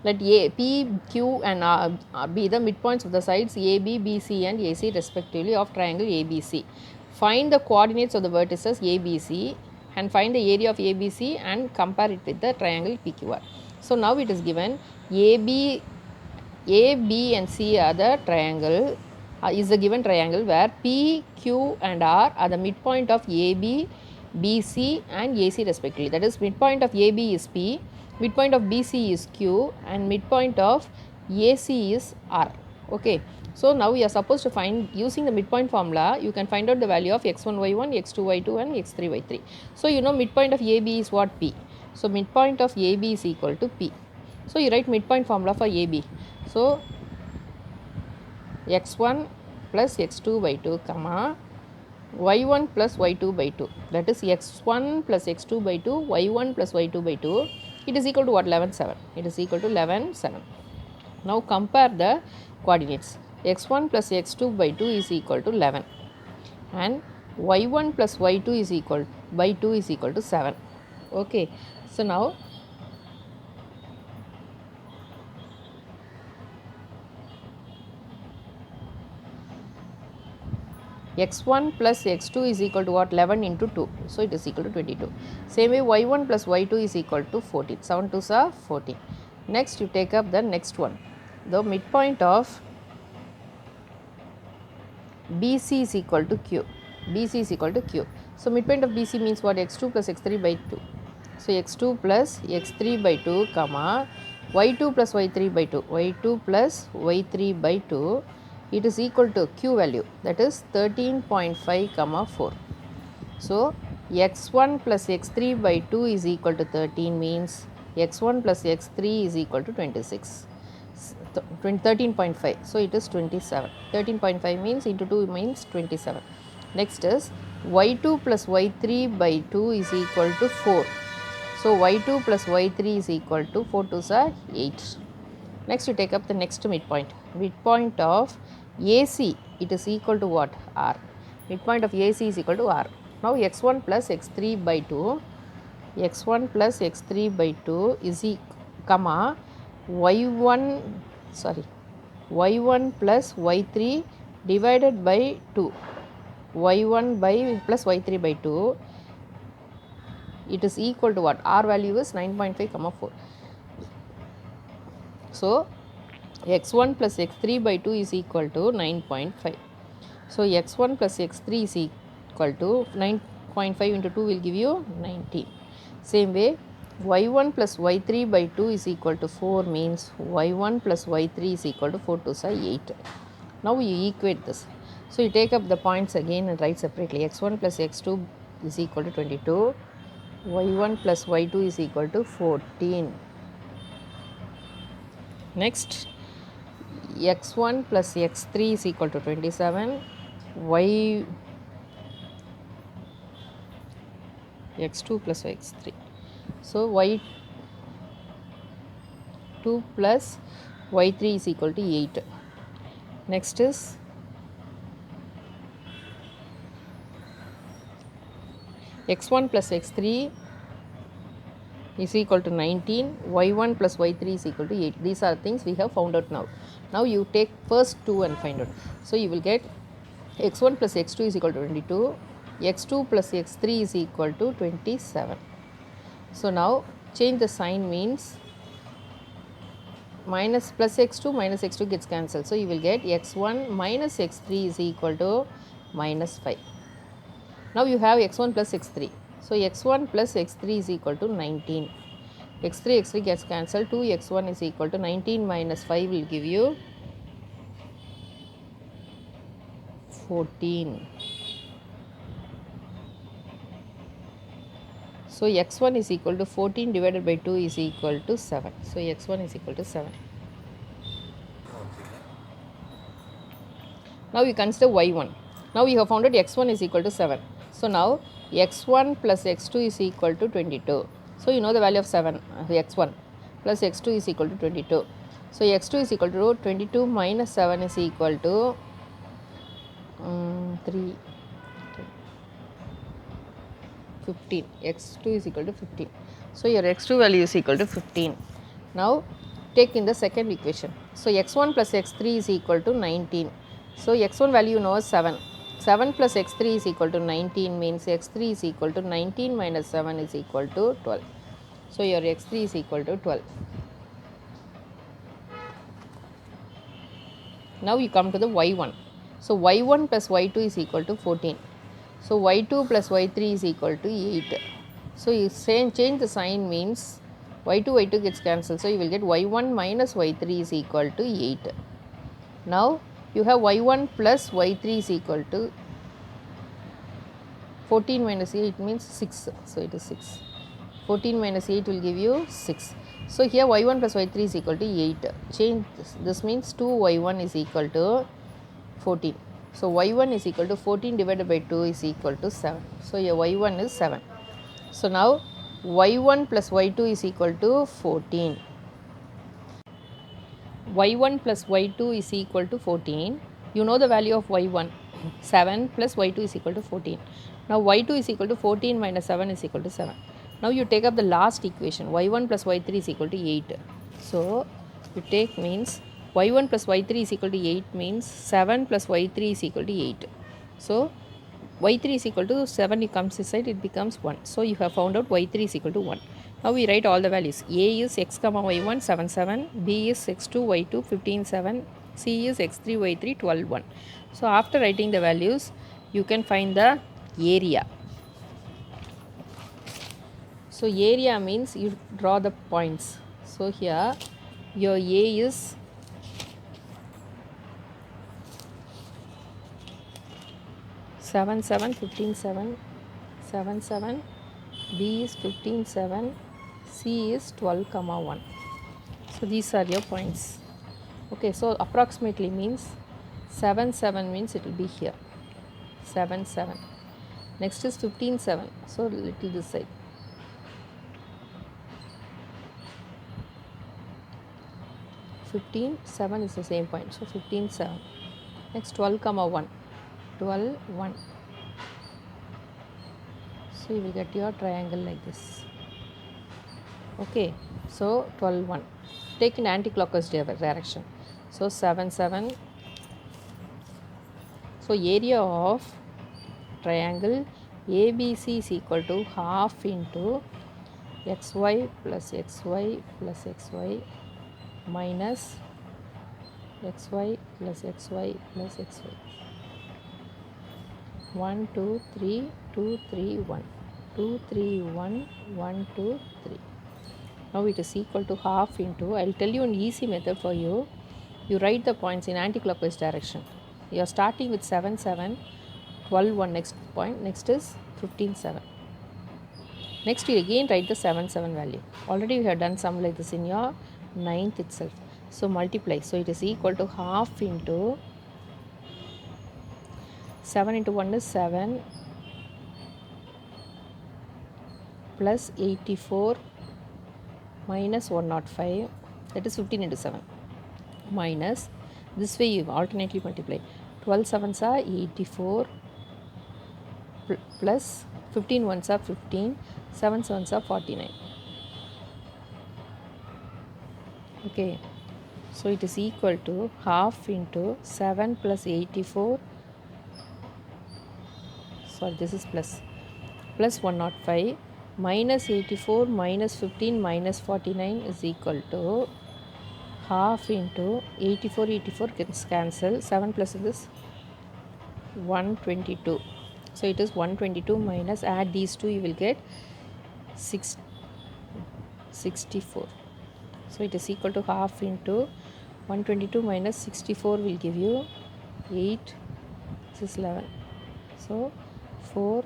Let A, P, Q and R be the midpoints of the sides AB, BC and AC respectively of triangle ABC. Find the coordinates of the vertices ABC and find the area of ABC and compare it with the triangle PQR. So now it is given AB, A, B and C are the triangle, is the given triangle where P, Q and R are the midpoint of AB, BC and AC respectively. That is, midpoint of AB is P, midpoint of BC is Q and midpoint of AC is R. Okay. So now we are supposed to find, using the midpoint formula, you can find out the value of x1, y1, x2, y2 and x3, y3. So you know midpoint of AB is what? P. So midpoint of AB is equal to P. So you write midpoint formula for AB. So x1 plus x2 by 2 comma y1 plus y2 by 2, that is x1 plus x2 by 2 y1 plus y2 by 2, it is equal to what? 11 7. It is equal to 11 7. Now compare the coordinates. X1 plus x2 by 2 is equal to 11 and y1 plus y2 is equal by 2 is equal to 7. Okay. So now x1 plus x2 is equal to what? 11 into 2. So it is equal to 22. Same way y1 plus y2 is equal to 14. 7 2s are 14. Next you take up the next one. The midpoint of BC is equal to Q. BC is equal to Q. So midpoint of BC means what? x2 plus x3 by 2. So x2 plus x3 by 2 comma y2 plus y3 by 2. y2 plus y3 by 2, it is equal to Q value, that is 13.5 comma 4. So x1 plus x3 by 2 is equal to 13 means x1 plus x3 is equal to 26. 13.5. So it is 27. 13.5 means into 2 means 27. Next is y2 plus y3 by 2 is equal to 4. So y2 plus y3 is equal to 4 2s are 8. Next you take up the next midpoint. Midpoint of AC, it is equal to what? R. Midpoint of AC is equal to R. Now x1 plus x3 by 2, x1 plus x3 by 2 is comma y1 y1 plus y3 divided by 2, y1 by plus y3 by 2, it is equal to what? R value is 9.5 comma 4. So x1 plus x3 by 2 is equal to 9.5. So x1 plus x3 is equal to 9.5 into 2 will give you 19. Same way y1 plus y3 by 2 is equal to 4 means y1 plus y3 is equal to 4 2s are 8. Now we equate this. So you take up the points again and write separately. x1 plus x2 is equal to 22, y1 plus y2 is equal to 14. Next x1 plus x3 is equal to 27, x2 plus x3. So y2 plus y3 is equal to 8. Next is x1 plus x3 is equal to 19, y1 plus y3 is equal to 8. These are things we have found out now. Now you take first two and find out. So you will get x1 plus x2 is equal to 22, x2 plus x3 is equal to 27. So now change the sign means minus plus x2 minus x2 gets cancelled. So you will get x1 minus x3 is equal to minus 5. Now you have x1 plus x3. So x1 plus x3 is equal to 19. x3 gets cancelled. 2x1 is equal to 19 minus 5 will give you 14. So x1 is equal to 14 divided by 2 is equal to 7. So x1 is equal to 7. Now you consider y1. Now we have found out x1 is equal to 7. So now x1 plus x2 is equal to 22. So you know the value of 7, x1 plus x2 is equal to 22. So x2 is equal to 22 minus 7 is equal to 15. x2 is equal to 15. So your x2 value is equal to 15. Now take in the second equation. So x1 plus x3 is equal to 19. So x1 value you know is 7. 7 plus x3 is equal to 19 means x3 is equal to 19 minus 7 is equal to 12. So your x3 is equal to 12. Now you come to the y1. So y1 plus y2 is equal to 14. So y2 plus y3 is equal to 8. So you change the sign means y2 gets cancelled. So you will get y1 minus y3 is equal to 8. Now you have y1 plus y3 is equal to 14 minus 8 means 6. So it is 6. 14 minus 8 will give you 6. So here y1 plus y3 is equal to 8. Change this means 2y1 is equal to 14. So y1 is equal to 14 divided by 2 is equal to 7. So your y1 is 7. So now y1 plus y2 is equal to 14. y1 plus y2 is equal to 14. You know the value of y1. 7 plus y2 is equal to 14. Now y2 is equal to 14 minus 7 is equal to 7. Now you take up the last equation. y1 plus y3 is equal to 8. So you take means y1 plus y3 is equal to 8 means 7 plus y3 is equal to 8. So y3 is equal to 7, it comes inside, it becomes 1. So you have found out y3 is equal to 1. Now we write all the values. A is x comma y1 7 7, B is x2 y2 15 7, C is x3 y3 12 1. So after writing the values, you can find the area. So area means you draw the points. So here your A is 7 7 15 7, 7 7, B is 15 7, C is 12 comma 1. So these are your points. Okay, so approximately means 7 7 means it will be here. 7 7. Next is 15 7. So little this side. 15 7 is the same point. So 15 7. Next 12 comma 1. 12 1. So you will get your triangle like this. Okay, so 12 1. Take in anti-clockwise direction. So 7 7. So area of triangle ABC is equal to half into xy plus xy plus xy minus xy plus xy plus xy. 1 2 3 2 3 1 2 3 1 1 2 3. Now it is equal to half into, I will tell you an easy method for you. You write the points in anti-clockwise direction. You are starting with 7 7, 12 1 next point, next is 15 7. Next you again write the 7 7 value. Already we have done some like this in your 9th itself. So multiply. So it is equal to half into 7 into 1 is 7 plus 84 minus 105, that is 15 into 7 minus, this way you alternately multiply. 12 7s are 84 plus 15 1s are 15, 7 7s are 49. Okay, so it is equal to half into 7 plus 84, sorry this is plus 105 minus 84 minus 15 minus 49 is equal to half into 84 gets cancel, 7 plus this 122. So it is 122 minus, add these two you will get 64. So it is equal to half into 122 minus 64 will give you 8, this is 11. So 4